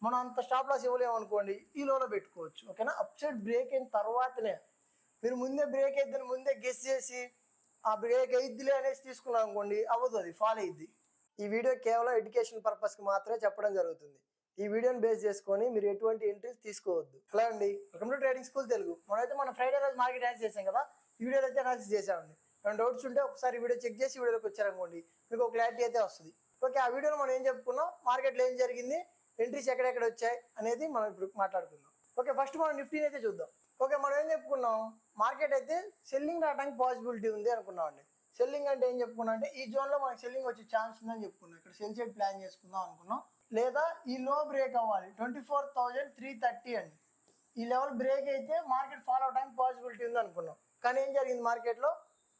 మనం అంత stop loss ఇవ్వలేము అనుకోండి, ఈ లోలో పెట్టుకోవచ్చు. ఓకేనా, అప్ సైడ్ బ్రేక్ అయిన తర్వాతనే మీరు ముందే బ్రేక్ అయిద్దని ముందే గెస్ చేసి ఆ బ్రేక్ అయిద్దిలే అనేసి తీసుకున్నాం అనుకోండి, అవ్వదు, అది ఫాల్ అయ్యిద్ది. ఈ వీడియో కేవలం ఎడ్యుకేషన్ పర్పస్కి మాత్రమే చెప్పడం జరుగుతుంది. ఈ వీడియోని బేస్ చేసుకొని మీరు ఎటువంటి ఎంట్రీస్ తీసుకోవద్దు. హలో అండి, welcome to trading school Telugu. మనం ఫ్రైడే రోజు మార్కెట్ అనాలిసిస్ చేసాం కదా, ఈ వీడియోలో అయితే అనాలిసిస్ చేసామండి. ఏమైనా డౌట్స్ ఉంటే ఒకసారి వీడియో చెక్ చేసి వీడియోలోకి వచ్చారనుకోండి, మీకు ఒక క్లారిటీ అయితే వస్తుంది. ఓకే, ఆ వీడియోలో మనం ఏం చెప్పుకున్నాం, మార్కెట్లో ఏం జరిగింది, ఎంట్రీస్ ఎక్కడెక్కడ వచ్చాయి అనేది మనం ఇప్పుడు మాట్లాడుకుందాం. ఓకే, ఫస్ట్ మనం నిఫ్టీని అయితే చూద్దాం. ఓకే, మనం ఏం చెప్పుకున్నాం, మార్కెట్ అయితే సెల్లింగ్ రావడానికి పాసిబిలిటీ ఉంది అనుకున్నాం అండి. సెల్లింగ్ అంటే ఏం చెప్పుకున్నాం అంటే ఈ జోన్లో మనకి సెల్లింగ్ వచ్చే ఛాన్స్ ఉందని చెప్పుకున్నాం. ఇక్కడ సెల్ సైడ్ ప్లాన్ చేసుకుందాం అనుకున్నాం. లేదా ఈ లో బ్రేక్ అవ్వాలి 24,330 అండి. ఈ లెవెల్ బ్రేక్ అయితే మార్కెట్ ఫాలో అవడానికి పాసిబిలిటీ ఉంది అనుకున్నాం. కానీ ఏం జరిగింది, మార్కెట్లో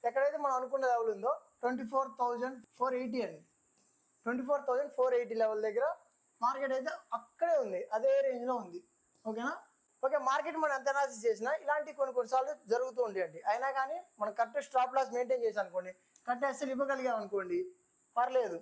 ఎక్కడైతే మనం అనుకున్న లెవెల్ ఉందో 24,480 అండి. 24,480 లెవెల్ దగ్గర మార్కెట్ అయితే అక్కడే ఉంది, అదే రేంజ్లో ఉంది. ఓకేనా, ఓకే, మార్కెట్ మనం ఎంత అనాలిసిస్ చేసినా ఇలాంటి కొన్నిసార్లు జరుగుతూ ఉంటాయండి. అయినా కానీ మనం కరెక్ట్ స్టాప్ లాస్ మెయింటైన్ చేసాం అనుకోండి, కరెక్ట్ ఎస్ఎల్ ఇవ్వగలిగాం అనుకోండి, పర్లేదు,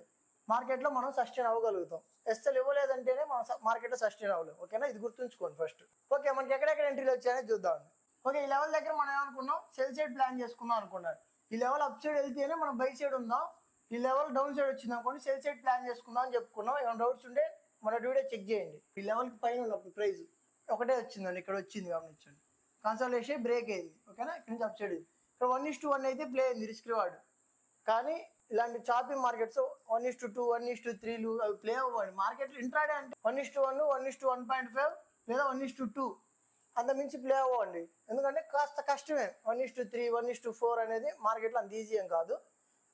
మార్కెట్లో మనం సస్టైన్ అవ్వగలుగుతాం. ఎస్ఎల్ ఇవ్వలేదంటేనే మనం మార్కెట్లో సస్టైన్ అవ్వలేం. ఓకేనా, ఇది గుర్తుంచుకోండి ఫస్ట్. ఓకే, మనకి ఎక్కడెక్కడ ఎంట్రీలు వచ్చాయని చూద్దామండి. ఓకే, ఈ లెవెల్ దగ్గర మనం ఏమనుకున్నాం, సెల్ సైడ్ ప్లాన్ చేసుకుందాం అనుకున్నాడు. ఈ లెవెల్ అప్ సైడ్ వెళ్తేనే మనం బై సైడ్ ఉందాం, ఈ లెవెల్ డౌన్ సైడ్ వచ్చింది అనుకోండి సెల్ సైడ్ ప్లాన్ చేసుకుందాం అని చెప్పుకున్నాం. ఏమైనా డౌట్స్ ఉంటే మన వీడియో చెక్ చేయండి. ఈ లెవెల్కి పైన ఉన్నప్పుడు ప్రైస్ ఒకటే వచ్చిందండి, ఇక్కడ వచ్చింది గమనించండి, కన్సల్టేషన్ బ్రేక్ అయింది. ఓకేనా, ఇక్కడ నుంచి అప్ సైడ్ ఇక్కడ 1:1 అయితే ప్లే అయింది రిస్క్ రివార్డ్. కానీ ఇలాంటి షాపింగ్ మార్కెట్స్ 1:2 1:3 అవి ప్లే అవ్వండి. మార్కెట్లో ఇంట్రాడే అంటే 1:1 1:1.5 లేదా 1:2 అంత మించి ప్లే అవ్వండి. ఎందుకంటే కాస్త కష్టమే. 1:3 1:4 అనేది మార్కెట్లో అంత ఈజీ ఏం కాదు.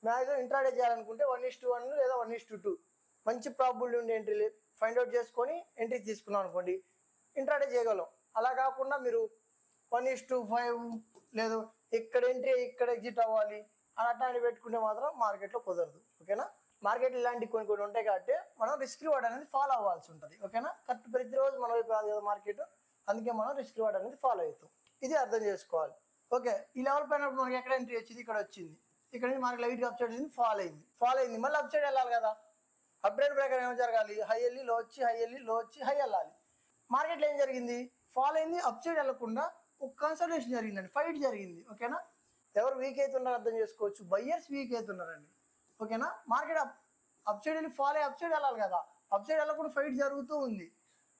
మ్యాక్సిమం ఇంట్రాడే చేయాలనుకుంటే 1:1 లేదా 1:2 మంచి ప్రాబిలిటీ ఉండే ఎంట్రీ ఫైండ్ అవుట్ చేసుకొని ఎంట్రీ తీసుకున్నాం అనుకోండి, ఇంట్రాడే చేయగలం. అలా కాకుండా మీరు 1:5 లేదు ఇక్కడ ఎంట్రీ ఇక్కడ ఎగ్జిట్ అవ్వాలి అట్లాంటి పెట్టుకుంటే మాత్రం మార్కెట్లో కుదరదు. ఓకేనా, మార్కెట్ ఇలాంటి కొన్ని ఉంటాయి కాబట్టి మనం రిస్క్ రివార్డ్ అనేది ఫాలో అవ్వాల్సి ఉంటుంది. ఓకేనా, కరెక్ట్ ప్రతిరోజు మన వైపు రాదు కదా మార్కెట్, అందుకే మనం రిస్క్ రివార్డ్ అనేది ఫాలో అవుతాం. ఇది అర్థం చేసుకోవాలి. ఓకే, ఈ లెవెల్ పైన మనకి ఎక్కడ ఎంట్రీ వచ్చింది, ఇక్కడ వచ్చింది, ఇక్కడ నుంచి మనకి లైట్గా అప్ సైడ్ అయింది, ఫాల్ అయింది, మళ్ళీ అప్ సైడ్ వెళ్ళాలి కదా. అప్డేట్ ప్రకారం ఏమో జరగాలి, హై వెళ్ళి లో వచ్చి హై వెళ్ళి లో వచ్చి హై వెళ్ళాలి. మార్కెట్లో ఏం జరిగింది, ఫాల్ అయింది, అప్ సైడ్ వెళ్ళకుండా ఒక కన్సల్టేషన్ జరిగిందండి, ఫైట్ జరిగింది. ఓకేనా, ఎవరు వీక్ అవుతున్నారో అర్థం చేసుకోవచ్చు, బయ్యర్స్ వీక్ అవుతున్నారండి. ఓకేనా, మార్కెట్ అప్ సైడ్ వెళ్ళి ఫాల్ అయ్యి అప్ సైడ్ వెళ్ళాలి కదా, అప్ సైడ్ వెళ్ళకుండా ఫైట్ జరుగుతూ ఉంది.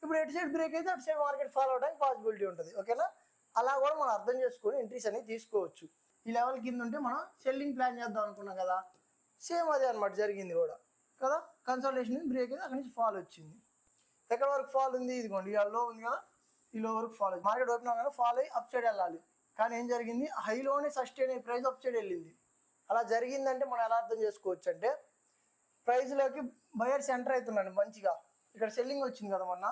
ఇప్పుడు ఎటు సైడ్ బ్రేక్ అయితే అటు సైడ్ మార్కెట్ ఫాలో అవడానికి పాసిబిలిటీ ఉంటుంది. ఓకేనా, అలా కూడా మనం అర్థం చేసుకొని ఎంట్రీస్ అనేది తీసుకోవచ్చు. ఈ లెవెల్ కింద ఉంటే మనం సెల్లింగ్ ప్లాన్ చేద్దాం అనుకున్నాం కదా, సేమ్ అదే అనమాట జరిగింది కూడా కదా. కన్సల్టేషన్ బ్రేక్ అయితే అక్కడి నుంచి ఫాల్ వచ్చింది. ఎక్కడ వరకు ఫాల్ ఉంది, ఇదిగోండి ఇవాళ లో ఉంది కదా, ఈ లో వరకు ఫాల్ అయింది. మార్కెట్ ఓపెన్ అవ్వగానే ఫాల్ అయ్యి అప్ సైడ్ వెళ్ళాలి. కానీ ఏం జరిగింది, హైలోనే సస్టైన్ అయ్యి ప్రైస్ అప్ సైడ్ వెళ్ళింది. అలా జరిగిందంటే మనం ఎలా అర్థం చేసుకోవచ్చు అంటే, ప్రైస్లోకి బయర్స్ ఎంటర్ అవుతున్నాడు మంచిగా. ఇక్కడ సెల్లింగ్ వచ్చింది కదా, మొన్న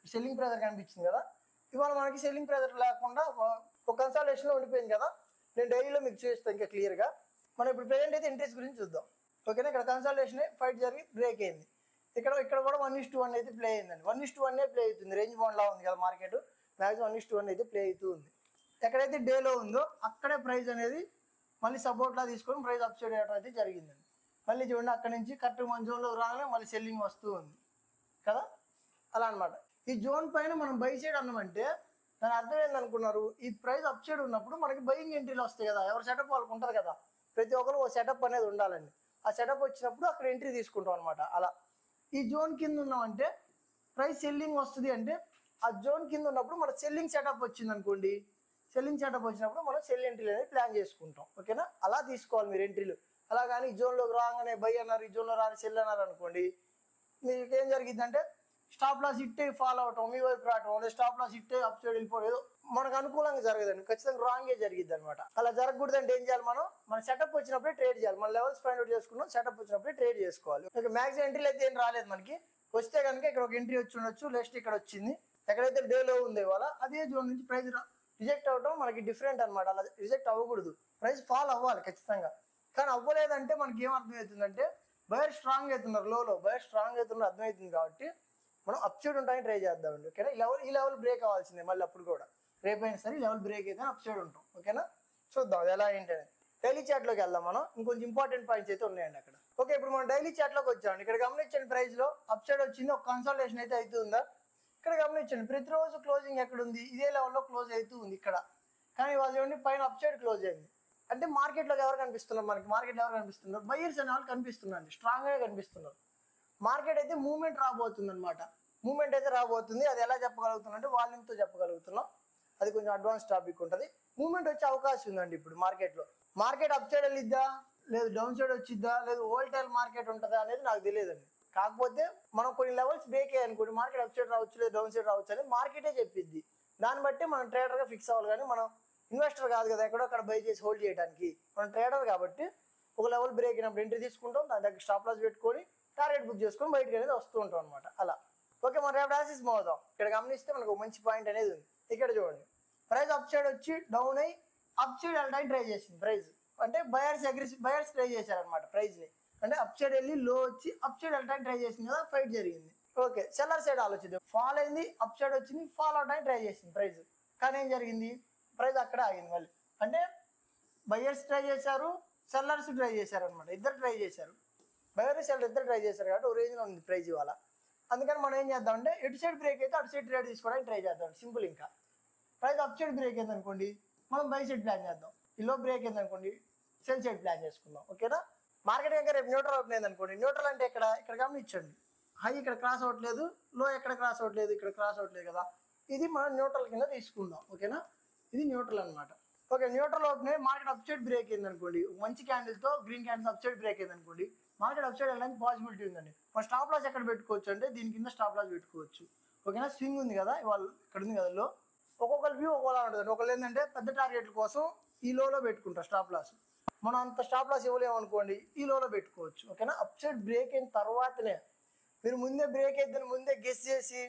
సెల్లింగ్ ప్రెజర్ కనిపించింది కదా, ఇవాళ మనకి సెల్లింగ్ ప్రెజర్ లేకుండా ఒక కన్సల్టేషన్లో ఉండిపోయింది కదా. నేను డైలీలో మీకు చూపిస్తాను ఇంకా క్లియర్గా. మనం ఇప్పుడు ప్రెజెంట్ అయితే ఇంట్రెస్ట్ గురించి చూద్దాం. ఓకేనా, ఇక్కడ కన్సల్టేషన్ ఫైట్ జరిగి బ్రేక్ అయింది. ఇక్కడ కూడా 1:1 అయితే ప్లే అయిందండి. 1:1 ప్లే అవుతుంది, రేంజ్ బౌండ్లా ఉంది కదా మార్కెట్, మ్యాక్సిమం 1:1 అయితే ప్లే అవుతూ ఉంది. ఎక్కడైతే డేలో ఉందో అక్కడే ప్రైస్ అనేది మళ్ళీ సపోర్ట్లా తీసుకొని ప్రైస్ అప్ సైడ్ అవ్వడం అయితే జరిగిందండి. మళ్ళీ చూడండి, అక్కడ నుంచి కరెక్ట్ మన జోన్లో రాగానే మళ్ళీ సెల్లింగ్ వస్తూ ఉంది కదా. అలా అనమాట. ఈ జోన్ పైన మనం బై సైడ్ అన్నామంటే దాని అర్థం ఏందనుకున్నారు, ఈ ప్రైస్ అప్ సైడ్ ఉన్నప్పుడు మనకి బయింగ్ ఎంట్రీలు వస్తాయి కదా, ఎవరు సెటప్ వాళ్ళకు ఉంటుంది కదా, ప్రతి ఒక్కరు ఓ సెటప్ అనేది ఉండాలండి. ఆ సెటప్ వచ్చినప్పుడు అక్కడ ఎంట్రీ తీసుకుంటాం అనమాట. అలా ఈ జోన్ కింద ఉన్నామంటే ప్రైస్ సెల్లింగ్ వస్తుంది అంటే ఆ జోన్ కింద ఉన్నప్పుడు మన సెల్లింగ్ సెటప్ వచ్చింది అనుకోండి, సెల్లింగ్ సెటప్ వచ్చినప్పుడు మనం సెల్ ఎంట్రీలు అనేది ప్లాన్ చేసుకుంటాం. ఓకేనా, అలా తీసుకోవాలి మీరు ఎంట్రీలు. అలా కానీ ఈ జోన్లోకి రాగానే బై అన్నారు, ఈ జోన్లో రాని సెల్ అన్నారు అనుకోండి, మీకు ఏం జరిగిందంటే స్టాప్ లాస్ ఇట్టే ఫాలో అవటం, మీ వైపు రావటం, లేదా స్టాప్ లాస్ ఇట్టే అప్ సైడ్ వెళ్ళిపోలేదు, మనకు అనుకూలంగా జరగదండి, ఖచ్చితంగా రాంగే జరిగిద్ది అనమాట. అలా జరగకూడదంటే ఏం చేయాలి, మన సెటప్ వచ్చినప్పుడే ట్రేడ్ చేయాలి. మన లెవెల్స్ ఫైండ్ అవుట్ చేసుకున్నాం, సెటప్ వచ్చినప్పుడే ట్రేడ్ చేసుకోవాలి. ఓకే, మ్యాక్సిమం ఎంట్రీలు అయితే ఏం రాలేదు మనకి. వస్తే కనుక ఇక్కడ ఒక ఎంట్రీ వచ్చి ఉండొచ్చు, నెక్స్ట్ ఇక్కడ వచ్చింది. ఎక్కడైతే డేలో ఉంది ఇవాళ అదే జోన్ నుంచి ప్రైస్ రిజెక్ట్ అవ్వడం మనకి డిఫరెంట్ అనమాట. అలా రిజెక్ట్ అవ్వకూడదు, ప్రైస్ ఫాల్ అవ్వాలి ఖచ్చితంగా. కానీ అవ్వలేదంటే మనకి ఏం అర్థమవుతుందంటే బయర్ స్ట్రాంగ్ అవుతున్నారు, లోలో బయర్ స్ట్రాంగ్ అవుతున్నారు అర్థమవుతుంది. కాబట్టి మనం అప్ సైడ్ ఉంటామని ట్రై చేద్దామండి. ఓకేనా, ఈ లెవెల్ బ్రేక్ అవ్వాల్సిందే మళ్ళీ, అప్పుడు కూడా రేపైనా సరే ఈ లెవెల్ బ్రేక్ అయితే అప్ సైడ్ ఉంటాం. ఓకేనా, చూద్దాం అది ఎలా ఏంటనేది. డైలీ చాట్లోకి వెళ్దాం మనం. ఇంకొంచెం ఇంపార్టెంట్ పాయింట్స్ అయితే ఉన్నాయండి అక్కడ. ఓకే, ఇప్పుడు మనం డైలీ చాట్లోకి వచ్చామండి. ఇక్కడ గమనించండి, ప్రైస్లో అప్ సైడ్ వచ్చింది, ఒక కన్సల్టేషన్ అయితే అవుతుందా, ఇక్కడ గమనించండి, ప్రతిరోజు క్లోజింగ్ ఎక్కడ ఉంది, ఇదే లెవెల్లో క్లోజ్ అవుతూ ఉంది ఇక్కడ. కానీ వాళ్ళు చూడండి పైన అప్ సైడ్ క్లోజ్ అయింది. అంటే మార్కెట్లోకి ఎవరు కనిపిస్తున్నారు, మనకి మార్కెట్లో ఎవరు కనిపిస్తున్నారు, బయ్యర్స్ అనే వాళ్ళు కనిపిస్తున్నారండి, స్ట్రాంగ్గా కనిపిస్తున్నారు. మార్కెట్ అయితే మూవ్మెంట్ రాబోతుంది అనమాట. మూవ్మెంట్ అయితే రాబోతుంది. అది ఎలా చెప్పగలుగుతున్నాం అంటే వాల్యూమ్తో చెప్పగలుగుతున్నాం. అది కొంచెం అడ్వాన్స్ టాపిక్ ఉంటుంది. మూవ్మెంట్ వచ్చే అవకాశం ఉందండి ఇప్పుడు మార్కెట్లో. మార్కెట్ అప్ సైడ్ వెళ్ళిద్దా, లేదు డౌన్ సైడ్ వచ్చిద్దా, లేదు వోల్టైల్ మార్కెట్ ఉంటుందా అనేది నాకు తెలియదండి. కాకపోతే మనం కొన్ని లెవెల్స్ బ్రేక్ అయ్యానుకోండి, మార్కెట్ అప్ సైడ్ రావచ్చు, లేదు డౌన్ సైడ్ రావచ్చు అనేది మార్కెటే చెప్పిద్ది. దాన్ని బట్టి మనం ట్రేడర్గా ఫిక్స్ అవ్వాలి. కానీ మనం ఇన్వెస్టర్ కాదు కదా, ఎక్కడో అక్కడ బై చేసి హోల్డ్ చేయడానికి. మనం ట్రేడర్ కాబట్టి ఒక లెవెల్ బ్రేక్ అయినప్పుడు ఎంట్రీ తీసుకుంటాం, దాని దగ్గర స్టాప్ లాస్ పెట్టుకొని టార్గెట్ బుక్ చేసుకొని బయటకు అనేది వస్తూ ఉంటాం అనమాట. అలా ఓకే, మనం రేపు యాసిస్ మూవ్ అవుదాం. ఇక్కడ గమనిస్తే మనకు ఒక మంచి పాయింట్ అనేది ఉంది. ఇక్కడ చూడండి, ప్రైస్ అప్ సైడ్ వచ్చి డౌన్ అయ్యి అప్ సైడ్ వెళ్ళడానికి ట్రై చేసింది ప్రైస్. అంటే బయర్స్ ట్రై చేశారనమాట ప్రైస్ని. అంటే అప్ సైడ్ వెళ్ళి లో వచ్చి అప్ సైడ్ వెళ్ళడానికి ట్రై చేసింది కదా, ఫైట్ జరిగింది. ఓకే, సెల్లర్ సైడ్ ఆలోచిద్దాం. ఫాల్ అయింది, అప్ సైడ్ వచ్చింది, ఫాల్ అవడానికి ట్రై చేసింది ప్రైస్. కానీ ఏం జరిగింది, ప్రైస్ అక్కడే ఆగింది మళ్ళీ. అంటే బయర్స్ ట్రై చేశారు, సెల్లర్స్ ట్రై చేశారు అనమాట, ఇద్దరు ట్రై చేశారు. బయర్ సెల్లర్ ఇద్దరు ట్రై చేశారు కాబట్టి ఒక రేంజ్లో ఉంది ప్రైస్ ఇవాళ. అందుకని మనం ఏం చేద్దాం అంటే ఎటు సైడ్ బ్రేక్ అయితే అటు సైడ్ ట్రేడ్ తీసుకోవడానికి ట్రై చేద్దాం. సింపుల్. ఇంకా ప్రైస్ అప్ సైడ్ బ్రేక్ అయింది అనుకోండి, మనం బై సైడ్ ప్లాన్ చేద్దాం. ఈ లో బ్రేక్ అయింది అనుకోండి, సెల్ సైడ్ ప్లాన్ చేసుకుందాం. ఓకేనా. మార్కెట్ ఇంకా రేపు న్యూట్రల్ ఓపెన్ అయింది అనుకోండి, న్యూట్రల్ అంటే ఇక్కడ గమనించండి, హై ఇక్కడ క్రాస్ అవ్వట్లేదు, లో ఎక్కడ క్రాస్ అవ్వట్లేదు, ఇక్కడ క్రాస్ అవ్వట్లేదు కదా, ఇది మనం న్యూట్రల్ కింద తీసుకుందాం. ఓకేనా, ఇది న్యూట్రల్ అనమాట. ఓకే, న్యూట్రల్ ఓపెన్ అయ్యి మార్కెట్ అప్ సైడ్ బ్రేక్ అయింది అనుకోండి, మంచి క్యాండిల్తో green candles upside break అయింది అనుకోండి, మార్కెట్ అప్ సైడ్ వెళ్ళడానికి పాసిబిలిటీ ఉందండి. మన స్టాప్ లాస్ ఎక్కడ పెట్టుకోవచ్చు అంటే దీని కింద స్టాప్ లాస్ పెట్టుకోవచ్చు. ఓకేనా, స్వింగ్ ఉంది కదా ఇవాళ, ఇక్కడ ఉంది కదా లో, ఒక్కొక్కరి వ్యూ ఒక్కోలా ఉంటుంది. ఒకళ్ళు ఏంటంటే పెద్ద టార్గెట్ల కోసం ఈ లోలో పెట్టుకుంటారు స్టాప్ లాస్. మనం అంత స్టాప్ లాస్ ఇవ్వలేము అనుకోండి, ఈ లోలో పెట్టుకోవచ్చు. ఓకేనా, అప్ సైడ్ బ్రేక్ అయిన తర్వాతనే మీరు ముందే బ్రేక్ అయిద్దని ముందే గెస్ చేసి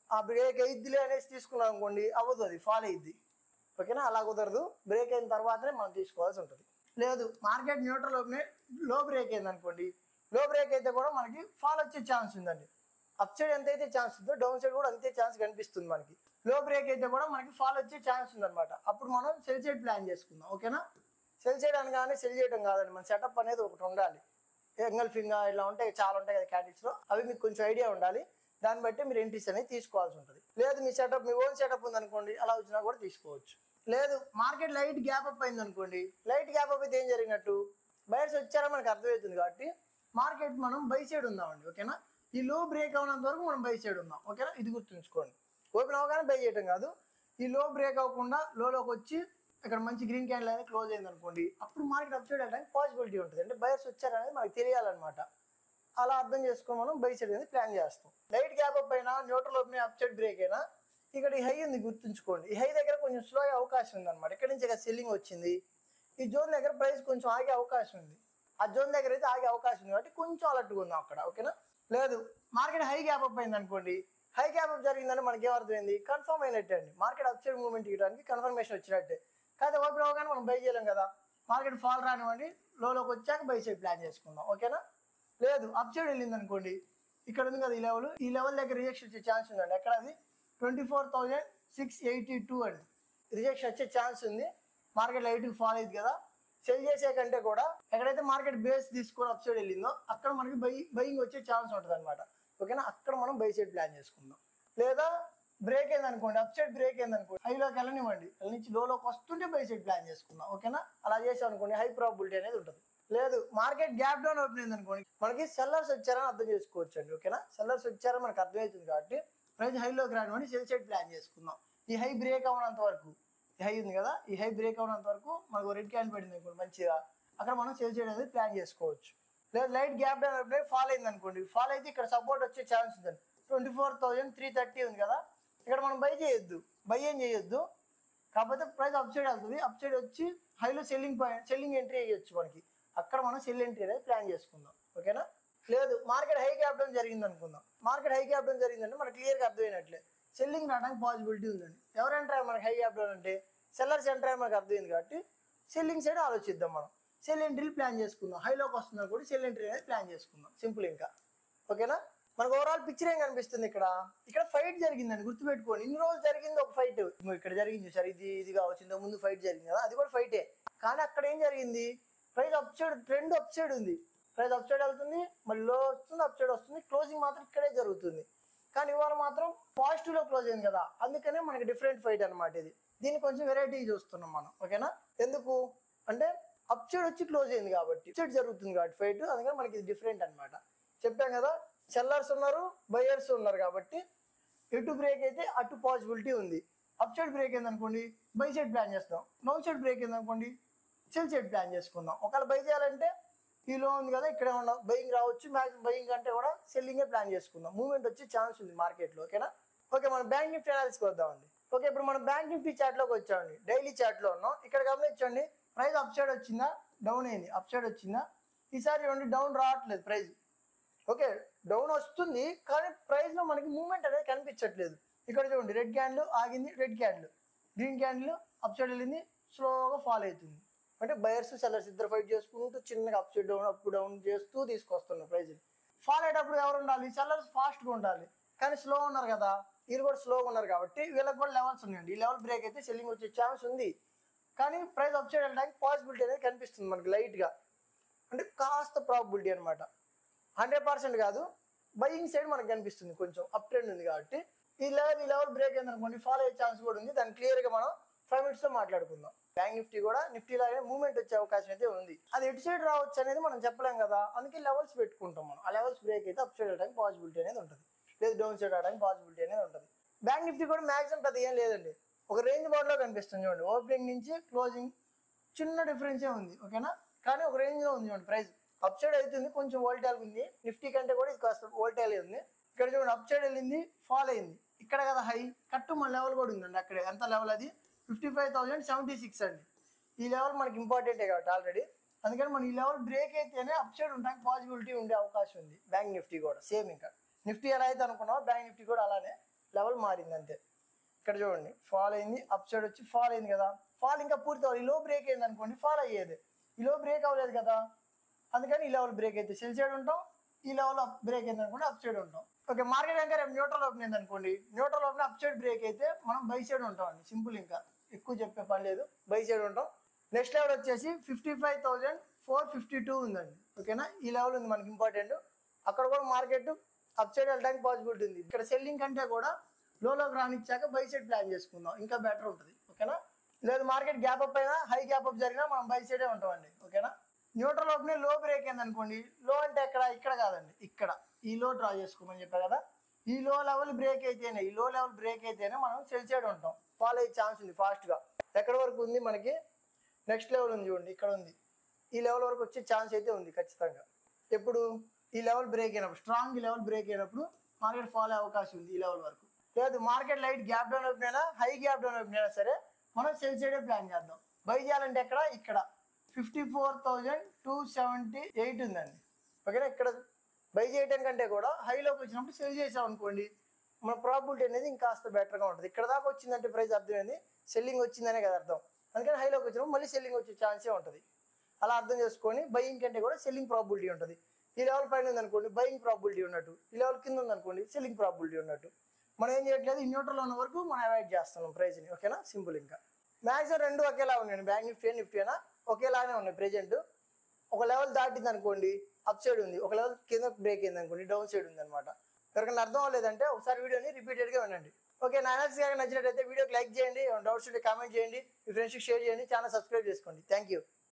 ఆ బ్రేక్ అయిద్దిలే అనేసి తీసుకున్నాం అనుకోండి, అవ్వదు, అది ఫాల్ అయిద్ది. ఓకేనా, అలా కుదరదు. బ్రేక్ అయిన తర్వాతనే మనం తీసుకోవాల్సి ఉంటుంది. లేదు మార్కెట్ న్యూట్రల్ ఓపెన్ లో బ్రేక్ అయింది అనుకోండి, లో బ్రేక్ అయితే కూడా మనకి ఫాల్ వచ్చే ఛాన్స్ ఉందండి. అప్ సైడ్ ఎంత అయితే ఛాన్స్ ఉందో డౌన్ సైడ్ కూడా అంతే ఛాన్స్ కనిపిస్తుంది మనకి. లో బ్రేక్ అయితే కూడా మనకి ఫాల్ వచ్చే ఛాన్స్ ఉందన్నమాట. అప్పుడు మనం సెల్ సైడ్ ప్లాన్ చేసుకుందాం. ఓకేనా, సెల్ సైడ్ అనగానే సెల్ చేయడం కాదండి, మన సెటప్ అనేది ఒకటి ఉండాలి. ఎంగల్ఫింగ్ ఇలా ఉంటాయి, చాలా ఉంటాయి కదా క్యాండిల్స్లో, అవి మీకు కొంచెం ఐడియా ఉండాలి. దాన్ని బట్టి మీరు ఎంట్రీస్ అనేది తీసుకోవాల్సి ఉంటుంది. లేదు మీ సెటప్, మీ ఓన్ సెటప్ ఉందనుకోండి, అలా వచ్చినా కూడా తీసుకోవచ్చు. లేదు మార్కెట్ లైట్ గ్యాప్ అప్ అయింది అనుకోండి, లైట్ గ్యాప్ అప్ అయితే ఏం జరిగినట్టు, బయర్స్ వచ్చారా మనకు అర్థమవుతుంది కాబట్టి మార్కెట్ మనం బై సైడ్ ఉందామండి. ఓకేనా, ఈ లో బ్రేక్ అవునంత వరకు మనం బై సైడ్ ఉందాం. ఓకేనా, ఇది గుర్తుంచుకోండి. ఓపెన్ అవగానే బై చేయటం కాదు, ఈ లో బ్రేక్ అవ్వకుండా లోలోకి వచ్చి ఇక్కడ మంచి గ్రీన్ క్యాండిల్ అనేది క్లోజ్ అయింది అనుకోండి, అప్పుడు మార్కెట్ అప్ సైడ్ వెళ్ళడానికి పాసిబిలిటీ ఉంటుంది. అంటే బయర్స్ వచ్చారనేది మనకు తెలియాలన్నమాట. అలా అర్థం చేసుకొని మనం బై సైడ్ అనేది ప్లాన్ చేస్తాం. లైట్ గ్యాప్ అప్ అయినా, neutral open up side break అయినా, ఇక్కడ ఈ హై ఉంది గుర్తుంచుకోండి, ఈ హై దగ్గర కొంచెం స్లో అయ్యే అవకాశం ఉందన్నమాట. ఇక్కడ నుంచి ఇక్కడ సెల్లింగ్ వచ్చింది, ఈ జోన్ దగ్గర ప్రైస్ కొంచెం ఆగే అవకాశం ఉంది. ఆ జోన్ దగ్గర అయితే ఆగే అవకాశం ఉంది కాబట్టి కొంచెం అలర్ట్గా ఉందాం అక్కడ. ఓకేనా, లేదు మార్కెట్ హై గ్యాప్ అప్ అయింది అనుకోండి, హై గ్యాప్ అప్ జరిగిందని మనకి ఏమర్థమైంది, కన్ఫర్మ్ అయినట్టే అండి. మార్కెట్ అప్ సైడ్ మూవ్మెంట్ ఇవ్వడానికి కన్ఫర్మేషన్ వచ్చినట్టే. కాకపోతే ఓపెన్ అవగానే మనం బై చేయలేం కదా, మార్కెట్ ఫాల్ రానివ్వండి, లోలోకి వచ్చాక బై సైడ్ ప్లాన్ చేసుకుందాం. ఓకేనా, లేదు అప్ సైడ్ వెళ్ళింది అనుకోండి, ఇక్కడ ఉంది కదా ఈ లెవెల్ దగ్గర రిజెక్షన్ వచ్చే ఛాన్స్ ఉందండి. ఎక్కడ అది 24,682 అండి, రిజెక్షన్ వచ్చే ఛాన్స్ ఉంది. మార్కెట్ లైట్కి ఫాల్ అయింది కదా, సెల్ చేసే కంటే కూడా ఎక్కడైతే మార్కెట్ బేస్ తీసుకొని అప్ సైడ్ వెళ్ళిందో అక్కడ మనకి బయింగ్ వచ్చే ఛాన్స్ ఉంటుంది అనమాట. ఓకేనా, అక్కడ మనం బై సైడ్ ప్లాన్ చేసుకుందాం. లేదా బ్రేక్ అయింది అనుకోండి, అప్ సైడ్ బ్రేక్ అయింది అనుకోండి, హైలోకి వెళ్ళనివ్వండి, నుంచి లోలోకి వస్తుంటే బై సైడ్ ప్లాన్ చేసుకుందాం. ఓకేనా, అలా చేసాం అనుకోండి హై ప్రాబిలిటీ అనేది ఉంటుంది. లేదు మార్కెట్ గ్యాప్ డౌన్ ఓపెన్ అయింది అనుకోండి, మనకి సెల్లర్స్ వచ్చారని అర్థం చేసుకోవచ్చు అండి. ఓకేనా, సెల్లర్స్ వచ్చారని మనకు అర్థమవుతుంది కాబట్టి ప్రైస్ హైలోకి రానివ్వండి, సెల్ సైడ్ ప్లాన్ చేసుకుందాం. ఈ హై బ్రేక్ అవ్వనంత వరకు, ఈ హై ఉంది కదా, ఈ హై బ్రేక్ అవ్వనంత వరకు మనకు రెడ్ క్యాండిల్ పడింది అనుకోండి మంచిగా, అక్కడ మనం సెల్ సైడ్ అనేది ప్లాన్ చేసుకోవచ్చు. లేదా light gap down open fall అయింది అనుకోండి, ఫాల్ అయితే ఇక్కడ సపోర్ట్ వచ్చే ఛాన్స్ ఉందండి. 24,330 ఉంది కదా, ఇక్కడ మనం బై చేయొద్దు, బై ఏం చేయొద్దు. కాకపోతే ప్రైస్ అప్ సైడ్ వెళ్తుంది, అప్ సైడ్ వచ్చి హైలో సెల్లింగ్ ఎంట్రీ అయ్యొచ్చు మనకి, అక్కడ మనం సెల్ ఎంట్రీ అనేది ప్లాన్ చేసుకుందాం. ఓకేనా, లేదు మార్కెట్ హై గ్యాప్ డౌన్ జరిగింది అనుకుందాం, మార్కెట్ హై గ్యాప్ డౌన్ జరిగిందంటే మనకు క్లియర్గా అర్థమైనట్లే సెల్లింగ్ రావడానికి పాసిబిలిటీ ఉందండి. ఎవరు ఎంటర్ అయ్యారు మనకి హై గ్యాప్ డౌన్ అంటే, సెల్లర్స్ ఎంటర్ అయ్యారు మనకు అర్థమైంది కాబట్టి సెల్లింగ్ సైడ్ ఆలోచిద్దాం. మనం సెల్ ఎంట్రీలు ప్లాన్ చేసుకుందాం, హైలోకి వస్తుందని కూడా సెల్ ఎంట్రీ అనేది ప్లాన్ చేసుకుందాం. సింపుల్. ఇంకా ఓకేనా, మనకు ఓవరాల్ పిక్చర్ ఏం కనిపిస్తుంది, ఇక్కడ ఫైట్ జరిగిందండి, గుర్తుపెట్టుకోండి. ఇన్ని రోజులు జరిగింది ఒక ఫైట్, ఇక్కడ జరిగింది సార్, ఇది కావచ్చు, ఇంతకు ముందు ఫైట్ జరిగింది కదా, అది కూడా ఫైటే. కానీ అక్కడ ఏం జరిగింది, price up side, trend up side ఉంది, ప్రైస్ అప్ సైడ్ వెళ్తుంది, మళ్ళీ లో వస్తుంది, అప్ సైడ్ వస్తుంది, క్లోజింగ్ మాత్రం ఇక్కడే జరుగుతుంది. కానీ ఇవాళ మాత్రం పాజిటివ్లో క్లోజ్ అయింది కదా, అందుకనే మనకి డిఫరెంట్ ఫైట్ అనమాట ఇది. దీన్ని కొంచెం వెరైటీ చూస్తున్నాం మనం, ఓకేనా. ఎందుకు అంటే అప్ సైడ్ వచ్చి క్లోజ్ అయింది కాబట్టి, సైడ్ జరుగుతుంది కాబట్టి ఫైట్, అందుకని మనకి ఇది డిఫరెంట్ అనమాట. చెప్పాం కదా, సెల్లర్స్ ఉన్నారు, బయర్స్ ఉన్నారు కాబట్టి ఎటు బ్రేక్ అయితే అటు పాసిబిలిటీ ఉంది. అప్ సైడ్ బ్రేక్ అయింది అనుకోండి బై సైడ్ ప్లాన్ చేస్తాం, డౌన్ సైడ్ బ్రేక్ అయింది అనుకోండి సెల్ సైడ్ ప్లాన్ చేసుకుందాం. ఒకవేళ బై చేయాలంటే ఈ లో ఉంది కదా, ఇక్కడ ఉన్న బయింగ్ రావచ్చు, మ్యాక్సిమం బయింగ్ కంటే కూడా సెల్లింగే ప్లాన్ చేసుకుందాం. మూవ్మెంట్ వచ్చే ఛాన్స్ ఉంది మార్కెట్లో, ఓకేనా. ఓకే, మనం బ్యాంక్ నిఫ్టీ అనాలిసిస్కి వద్దామండి. ఓకే, ఇప్పుడు మనం బ్యాంక్ నిఫ్టీ చార్ట్లోకి వచ్చామండి, డైలీ చార్ట్లో ఉన్నాం. ఇక్కడ గమనించండి, ప్రైస్ అప్ సైడ్ వచ్చిందా, డౌన్ అయింది, అప్ సైడ్ వచ్చిందా. ఈసారి చూడండి డౌన్ రావట్లేదు ప్రైస్. ఓకే, డౌన్ వస్తుంది కానీ ప్రైస్లో మనకి మూవ్మెంట్ అనేది కనిపించట్లేదు. ఇక్కడ చూడండి రెడ్ క్యాండిల్ ఆగింది, red candle, green candle up side వెళ్ళింది, స్లోగా ఫాల్ అవుతుంది. అంటే బయర్స్ సెల్లర్స్ ఇద్దరు ఫైట్ చేసుకుంటూ చిన్నగా up side down up down చేస్తూ తీసుకొస్తున్నారు ప్రైజ్. ఫాల్ అయ్యేటప్పుడు ఎవరు ఉండాలి, సెల్లర్స్ ఫాస్ట్గా ఉండాలి, కానీ స్లో ఉన్నారు కదా, వీళ్ళు కూడా స్లోగా ఉన్నారు కాబట్టి వీళ్ళకి కూడా లెవెల్స్ ఉన్నాయండి. ఈ లెవెల్ బ్రేక్ అయితే సెల్లింగ్ వచ్చే ఛాన్స్ ఉంది, కానీ ప్రైస్ అప్ సైడ్ వెళ్ళడానికి పాసిబిలిటీ అనేది కనిపిస్తుంది మనకి లైట్గా, అంటే కాస్త ప్రాబిలిటీ అనమాట. 100% కాదు, బయింగ్ సైడ్ మనకు కనిపిస్తుంది, కొంచెం అప్ ట్రెండ్ ఉంది కాబట్టి. ఈ లెవెల్ బ్రేక్ అయింది అనుకోండి ఫాలో అయ్యే ఛాన్స్ కూడా ఉంది. దాన్ని క్లియర్గా మనం 5 minutesలో మాట్లాడుకుందాం. బ్యాంక్ నిఫ్టీ కూడా నిఫ్టీ లాగే మూవ్మెంట్ వచ్చే అవకాశం అయితే ఉంది. అది ఎటు సైడ్ రావచ్చు అనేది మనం చెప్పలేం కదా, అందుకే లెవెల్స్ పెట్టుకుంటాం మనం. ఆ లెవెల్స్ బ్రేక్ అయితే అప్ సైడ్ వెళ్ళడానికి పాసిబిలిటీ అనేది ఉంటుంది, లేదు డౌన్ సైడ్ రావడానికి పాసిబిలిటీ అనేది ఉంటుంది. బ్యాంక్ నిఫ్టీ కూడా మ్యాక్సిమం పెద్ద ఏం లేదండి, ఒక రేంజ్ బౌండ్లో కనిపిస్తుంది చూడండి. ఓపెనింగ్ నుంచి క్లోజింగ్ చిన్న డిఫరెన్సే ఉంది, ఓకేనా, కానీ ఒక రేంజ్లో ఉంది చూడండి. ప్రైస్ అప్ సైడ్ అవుతుంది, కొంచెం వోల్టైల్ ఉంది, నిఫ్టీ కంటే కూడా ఇది కాస్త వోల్టైల్ ఉంది. ఇక్కడ చూడండి అప్ సైడ్ వెళ్ళింది, ఫాల్ అయింది, ఇక్కడ కదా హై, కట్టు మన లెవెల్ కూడా ఉందండి అక్కడే. ఎంత లెవెల్ అది 55,076 అండి. ఈ లెవెల్ మనకి ఇంపార్టెంటే కాబట్టి ఆల్రెడీ, అందుకని మనం ఈ లెవెల్ బ్రేక్ అయితేనే అప్ సైడ్ ఉండడానికి పాసిబిలిటీ ఉండే అవకాశం ఉంది. బ్యాంక్ నిఫ్టీ కూడా సేమ్, ఇంకా నిఫ్టీ ఎలా అయితే అనుకున్నామో బ్యాంక్ నిఫ్టీ కూడా అలానే లెవెల్ మారింది అంతే. ఇక్కడ చూడండి ఫాల్ అయింది, అప్ సైడ్ వచ్చి ఫాల్ అయింది కదా, ఫాల్ ఇంకా పూర్తి అవ్వాలి. ఈ లో బ్రేక్ అయింది అనుకోండి ఫాల్ అయ్యేది, ఈ లో బ్రేక్ అవ్వలేదు కదా, అందుకని ఈ లెవెల్ బ్రేక్ అయితే సెల్ సైడ్ ఉంటాం, ఈ లెవెల్ బ్రేక్ అయింది అనుకోండి అప్ సైడ్ ఉంటాం. ఓకే, మార్కెట్ ఇంకా రేపు న్యూట్రల్ ఓపెన్ అయింది అనుకోండి, neutral open up side break అయితే మనం బై సైడ్ ఉంటాం అండి, సింపుల్, ఇంకా ఎక్కువ చెప్పే పని లేదు, బై సైడ్ ఉంటాం. నెక్స్ట్ లెవెల్ వచ్చేసి 55,452 ఉందండి, ఓకేనా. ఈ లెవెల్ ఉంది మనకి ఇంపార్టెంట్, అక్కడ కూడా మార్కెట్ అప్ సైడ్ వెళ్ళడానికి పాసిబిలిటీ ఉంది. ఇక్కడ సెల్లింగ్ కంటే కూడా లోకి రానిచ్చాక బై సైడ్ ప్లాన్ చేసుకుందాం, ఇంకా బెటర్ ఉంటుంది, ఓకేనా. లేదు మార్కెట్ గ్యాప్ అప్ అయినా హై గ్యాప్ అప్ జరిగినా మనం బై సైడే ఉంటామండి, ఓకేనా. న్యూట్రల్ ఓపెన్ లో బ్రేక్ అయింది అనుకోండి, లో అంటే ఇక్కడ కాదండి, ఇక్కడ ఈ లో డ్రా చేసుకోమని చెప్పా కదా, ఈ లో లెవెల్ బ్రేక్ అయితేనే, ఈ లో లెవెల్ బ్రేక్ అయితేనే మనం సెల్ సైడ్ ఉంటాం, ఫాలో అయ్యే ఛాన్స్ ఉంది ఫాస్ట్గా. ఎక్కడ వరకు ఉంది మనకి, నెక్స్ట్ లెవెల్ ఉంది చూడండి, ఇక్కడ ఉంది, ఈ లెవెల్ వరకు వచ్చే ఛాన్స్ అయితే ఉంది ఖచ్చితంగా. ఎప్పుడు ఈ లెవెల్ బ్రేక్ అయినప్పుడు, స్ట్రాంగ్ ఈ లెవెల్ బ్రేక్ అయినప్పుడు మార్కెట్ ఫాలో అయ్యే అవకాశం ఉంది ఈ లెవెల్ వరకు. లేదు మార్కెట్ లైట్ గ్యాప్ డౌన్ అయిపోయినా, హై గ్యాప్ డౌన్ అయిపోయినా సరే మనం సెల్ సైడే ప్లాన్ చేద్దాం. బై చేయాలంటే ఇక్కడ 54,278 ఉందండి, ఓకేనా. ఇక్కడ బై చేయడం కంటే కూడా హైలోకి వచ్చినప్పుడు సెల్ చేసాం అనుకోండి, మన ప్రాబిలిటీ అనేది ఇంకాస్త బెటర్గా ఉంటుంది. ఇక్కడ దాకా వచ్చిందంటే ప్రైస్ అర్థమైంది సెల్లింగ్ వచ్చిందనే కదా అర్థం, అందుకని హైలోకి వచ్చినప్పుడు మళ్ళీ సెల్లింగ్ వచ్చే ఛాన్సే ఉంటుంది. అలా అర్థం చేసుకొని బయింగ్ కంటే కూడా సెల్లింగ్ ప్రాబిలిటీ ఉంటుంది. ఈ లెవెల్ పైన ఉందనుకోండి బయింగ్ ప్రాబిలిటీ ఉన్నట్టు, ఈ లెవెల్ కింద ఉందనుకోండి సెల్లింగ్ ప్రాబిలిటీ ఉన్నట్టు. మనం ఏం చేయట్లేదు, ఈ న్యూట్రల్ ఉన్న వరకు మనం అవాయిడ్ చేస్తున్నాం ప్రైస్ని, ఓకేనా, సింపుల్. ఇంకా మ్యాక్సిమం రెండు ఒకేలా ఉన్నాయండి, బ్యాంక్ నిఫ్టీ అయినా ఒకేలానే ఉన్నాయి ప్రెజెంట్. ఒక లెవెల్ దాటింది అనుకోండి అప్ సైడ్ ఉంది, ఒక లెవెల్ కింద బ్రేక్ అయింది అనుకోండి డౌన్ సైడ్ ఉంది అనమాట. ఎవరికైనా అర్థం అవ్వలేదంటే ఒకసారి వీడియోని రిపీటెడ్గా వినండి. ఓకే, నా అనాలిసిస్ నచ్చినట్టయితే వీడియోకి లైక్ చేయండి, డౌట్స్ ఉంటే కామెంట్ చేయండి, మీ ఫ్రెండ్స్కి షేర్ చేయండి, ఛానల్ సబ్స్క్రైబ్ చేసుకోండి. Thank you.